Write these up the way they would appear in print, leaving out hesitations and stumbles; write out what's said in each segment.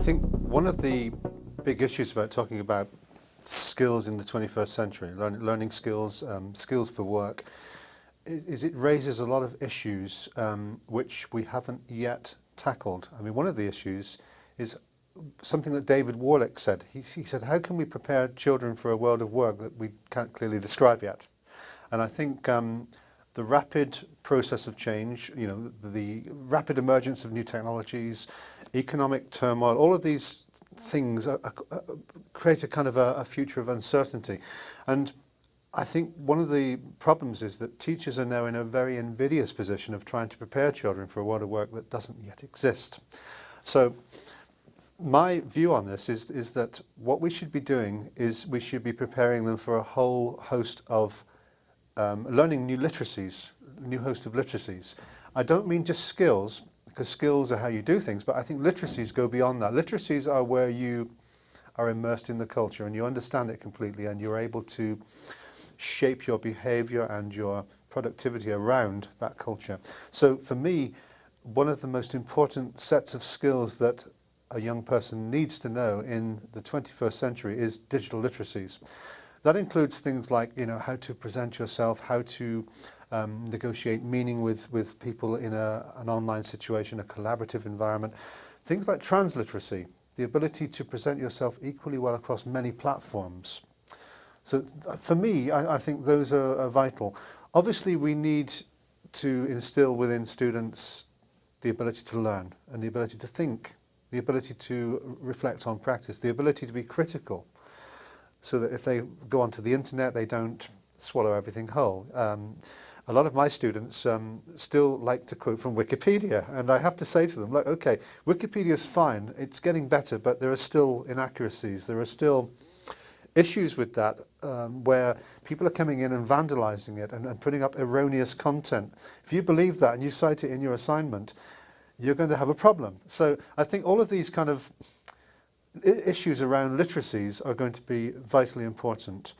think one of the big issues about talking about skills in the 21st century, learning skills, skills for work, is it raises a lot of issues which we haven't yet tackled. I mean, one of the issues is something that David Warlick said. He said, how can we prepare children for a world of work that we can't clearly describe yet? And I think the rapid process of change, you know, the rapid emergence of new technologies, economic turmoil, all of these things create a kind of a future of uncertainty. And I think one of the problems is that teachers are now in a very invidious position of trying to prepare children for a world of work that doesn't yet exist. So my view on this is that what we should be doing is we should be preparing them for a whole host of learning new literacies, new host of literacies. I don't mean just skills, because skills are how you do things, but I think literacies go beyond that. Literacies are where you are immersed in the culture and you understand it completely and you're able to shape your behavior and your productivity around that culture. So for me, one of the most important sets of skills that a young person needs to know in the 21st century is digital literacies. That includes things like, you know, how to present yourself, how to negotiate meaning with people in an online situation, a collaborative environment. Things like transliteracy, the ability to present yourself equally well across many platforms. So for me, I think those are vital. Obviously, we need to instill within students the ability to learn and the ability to think, the ability to reflect on practice, the ability to be critical, so that if they go onto the internet, they don't swallow everything whole. A lot of my students still like to quote from Wikipedia, and I have to say to them, look, okay, Wikipedia is fine, it's getting better, but there are still inaccuracies, there are still issues with that where people are coming in and vandalizing it and putting up erroneous content. If you believe that and you cite it in your assignment, you're going to have a problem. So I think all of these kind of issues around literacies are going to be vitally important.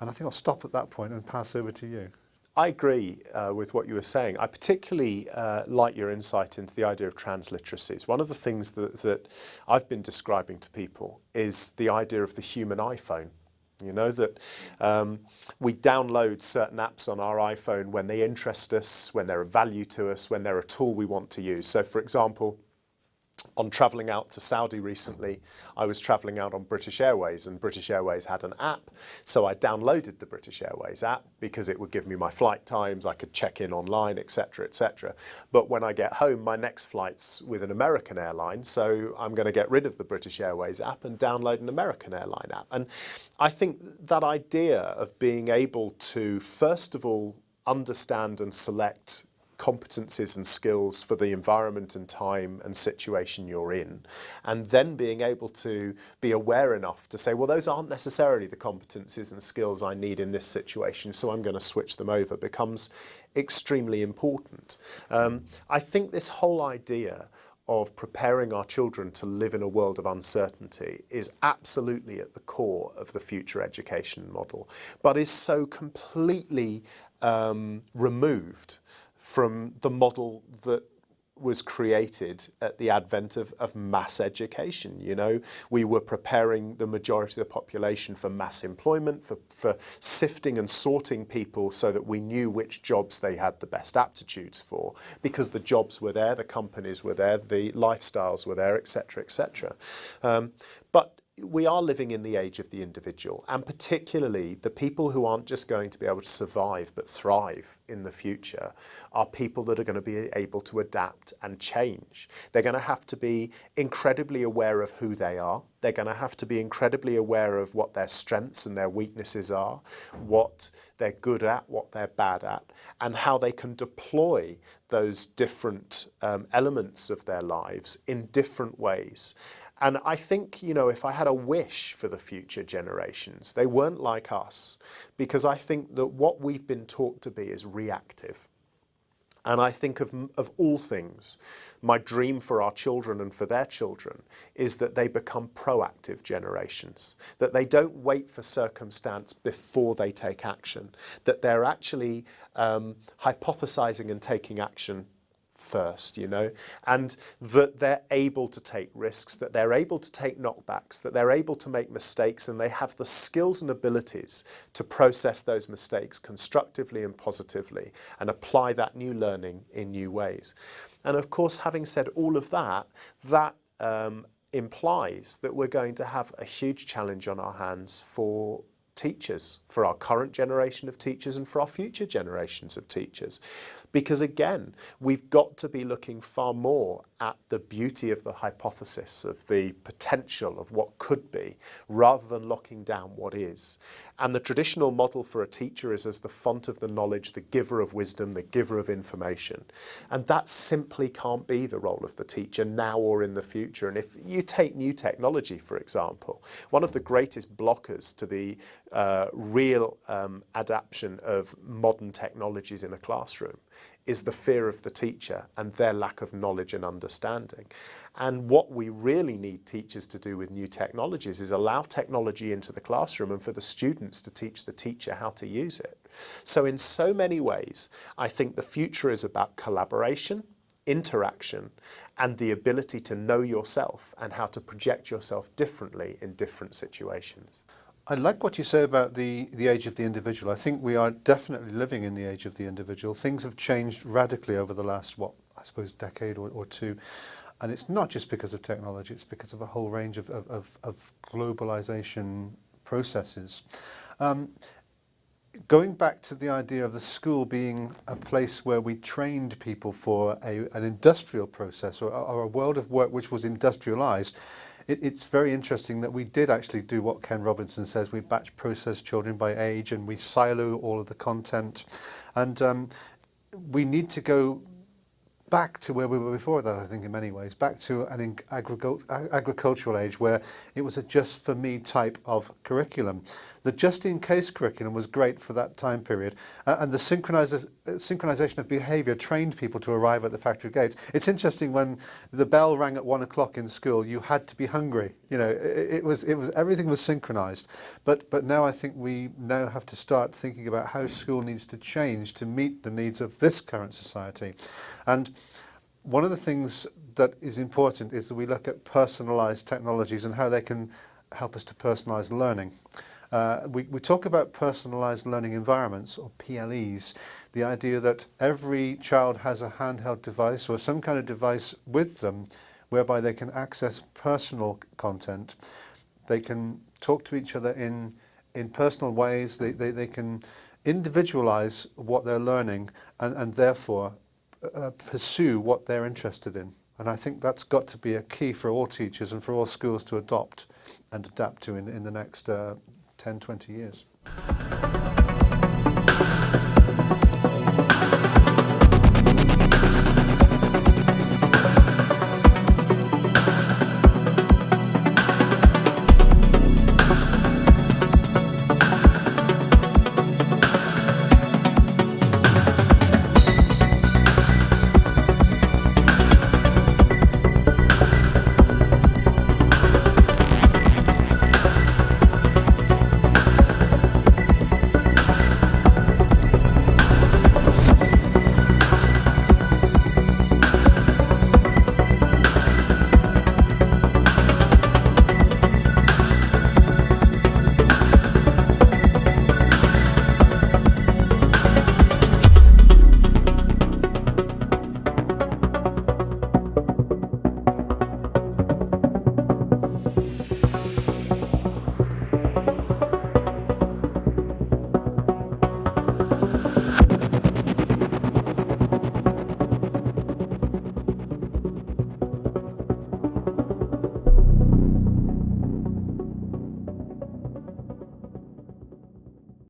And I think I'll stop at that point and pass over to you. I agree with what you were saying. I particularly like your insight into the idea of transliteracies. One of the things that I've been describing to people is the idea of the human iPhone. You know, that we download certain apps on our iPhone when they interest us, when they're of value to us, when they're a tool we want to use. So, for example, on travelling out to Saudi recently, I was travelling out on British Airways and British Airways had an app. So I downloaded the British Airways app because it would give me my flight times, I could check in online, etc., etc. But when I get home, my next flight's with an American airline, so I'm going to get rid of the British Airways app and download an American airline app. And I think that idea of being able to, first of all, understand and select competencies and skills for the environment and time and situation you're in, and then being able to be aware enough to say, well, those aren't necessarily the competencies and skills I need in this situation, so I'm going to switch them over, becomes extremely important. I think this whole idea of preparing our children to live in a world of uncertainty is absolutely at the core of the future education model, but is so completely removed from the model that was created at the advent of mass education. You know, we were preparing the majority of the population for mass employment, for sifting and sorting people so that we knew which jobs they had the best aptitudes for, because the jobs were there, the companies were there, the lifestyles were there, etc., etc. But we are living in the age of the individual, and particularly the people who aren't just going to be able to survive but thrive in the future are people that are going to be able to adapt and change. They're going to have to be incredibly aware of who they are. They're going to have to be incredibly aware of what their strengths and their weaknesses are, what they're good at, what they're bad at, and how they can deploy those different elements of their lives in different ways. And I think, you know, if I had a wish for the future generations, they weren't like us, because I think that what we've been taught to be is reactive. And I think of all things, my dream for our children and for their children is that they become proactive generations, that they don't wait for circumstance before they take action, that they're actually hypothesizing and taking action first, you know, and that they're able to take risks, that they're able to take knockbacks, that they're able to make mistakes, and they have the skills and abilities to process those mistakes constructively and positively and apply that new learning in new ways. And of course, having said all of that, that implies that we're going to have a huge challenge on our hands for teachers, for our current generation of teachers and for our future generations of teachers. Because again, we've got to be looking far more at the beauty of the hypothesis, of the potential of what could be, rather than locking down what is. And the traditional model for a teacher is as the font of the knowledge, the giver of wisdom, the giver of information. And that simply can't be the role of the teacher now or in the future. And if you take new technology, for example, one of the greatest blockers to the real adaptation of modern technologies in a classroom is the fear of the teacher and their lack of knowledge and understanding. And what we really need teachers to do with new technologies is allow technology into the classroom and for the students to teach the teacher how to use it. So in so many ways, I think the future is about collaboration, interaction, and the ability to know yourself and how to project yourself differently in different situations. I like what you say about the age of the individual. I think we are definitely living in the age of the individual. Things have changed radically over the last, I suppose, decade or two. And it's not just because of technology, it's because of a whole range of globalization processes. Going back to the idea of the school being a place where we trained people for an industrial process or a world of work which was industrialized, it's very interesting that we did actually do what Ken Robinson says. We batch process children by age and we silo all of the content. And we need to go back to where we were before that, I think, in many ways, back to an agricultural age where it was a just-for-me type of curriculum. The just-in-case curriculum was great for that time period, and the synchronization of behaviour trained people to arrive at the factory gates. It's interesting, when the bell rang at 1 o'clock in school, you had to be hungry. You know, it was everything was synchronized. But now I think we now have to start thinking about how school needs to change to meet the needs of this current society. And one of the things that is important is that we look at personalised technologies and how they can help us to personalise learning. We talk about personalised learning environments, or PLEs, the idea that every child has a handheld device or some kind of device with them whereby they can access personal content. They can talk to each other in personal ways. They can individualise what they're learning and therefore pursue what they're interested in. And I think that's got to be a key for all teachers and for all schools to adopt and adapt to in the next 10, 20 years.